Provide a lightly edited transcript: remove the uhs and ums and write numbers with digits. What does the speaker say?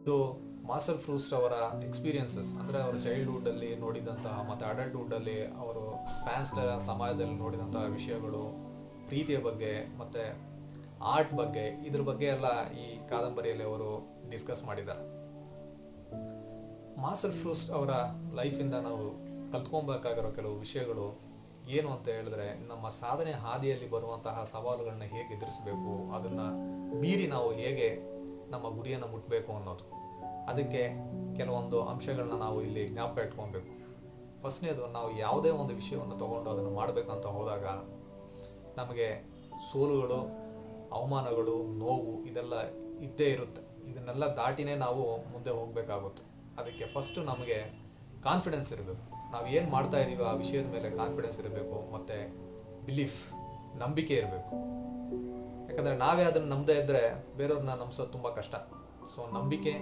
ಇದು ಮಾರ್ಸೆಲ್ ಫ್ರೂಸ್ಟ್ ಅವರ ಎಕ್ಸ್ಪೀರಿಯನ್ಸಸ್ ಅಂದರೆ ಅವರು ಚೈಲ್ಡ್ಹುಡ್ಡಲ್ಲಿ ನೋಡಿದಂತಹ ಮತ್ತು ಅಡಲ್ಟ್ಹುಡ್ಡಲ್ಲಿ ಅವರು ಫ್ರಾನ್ಸ್ ಸಮಾಜದಲ್ಲಿ ನೋಡಿದಂತಹ ವಿಷಯಗಳು, ಪ್ರೀತಿಯ ಬಗ್ಗೆ ಮತ್ತು ಆರ್ಟ್ ಬಗ್ಗೆ, ಇದ್ರ ಬಗ್ಗೆ ಎಲ್ಲ ಈ ಕಾದಂಬರಿಯಲ್ಲಿ ಅವರು ಡಿಸ್ಕಸ್ ಮಾಡಿದ್ದಾರೆ. ಮಾರ್ಸೆಲ್ ಫ್ರೂಸ್ಟ್ ಅವರ ಲೈಫಿಂದ ನಾವು ಕಲ್ತ್ಕೊಬೇಕಾಗಿರೋ ಕೆಲವು ವಿಷಯಗಳು ಏನು ಅಂತ ಹೇಳಿದ್ರೆ, ನಮ್ಮ ಸಾಧನೆ ಹಾದಿಯಲ್ಲಿ ಬರುವಂತಹ ಸವಾಲುಗಳನ್ನ ಹೇಗೆ ಎದುರಿಸಬೇಕು, ಅದನ್ನು ಮೀರಿ ನಾವು ಹೇಗೆ ನಮ್ಮ ಗುರಿಯನ್ನು ಮುಟ್ಟಬೇಕು ಅನ್ನೋದು. ಅದಕ್ಕೆ ಕೆಲವೊಂದು ಅಂಶಗಳನ್ನ ನಾವು ಇಲ್ಲಿ ಜ್ಞಾಪಕ ಇಟ್ಕೊಬೇಕು. ಫಸ್ಟ್ನೇದು, ನಾವು ಯಾವುದೇ ಒಂದು ವಿಷಯವನ್ನು ತಗೊಂಡು ಅದನ್ನು ಮಾಡಬೇಕಂತ ಹೋದಾಗ ನಮಗೆ ಸೋಲುಗಳು, ಅವಮಾನಗಳು, ನೋವು ಇದೆಲ್ಲ ಇದ್ದೇ ಇರುತ್ತೆ. ಇದನ್ನೆಲ್ಲ ದಾಟಿನೇ ನಾವು ಮುಂದೆ ಹೋಗಬೇಕಾಗುತ್ತೆ. ಅದಕ್ಕೆ ಫಸ್ಟು ನಮಗೆ ಕಾನ್ಫಿಡೆನ್ಸ್ ಇರಬೇಕು. ನಾವು ಏನು ಮಾಡ್ತಾ ಇದ್ದೀವಿ ಆ ವಿಷಯದ ಮೇಲೆ ಕಾನ್ಫಿಡೆನ್ಸ್ ಇರಬೇಕು, ಮತ್ತು ಬಿಲೀಫ್, ನಂಬಿಕೆ ಇರಬೇಕು. ಯಾಕಂದರೆ ನಾವೇ ಅದನ್ನು ನಂಬದೇ ಇದ್ದರೆ ಬೇರೆಯವ್ರನ್ನ ನಂಬಿಸೋದು ತುಂಬ ಕಷ್ಟ. ಸೊ ನಂಬಿಕೆ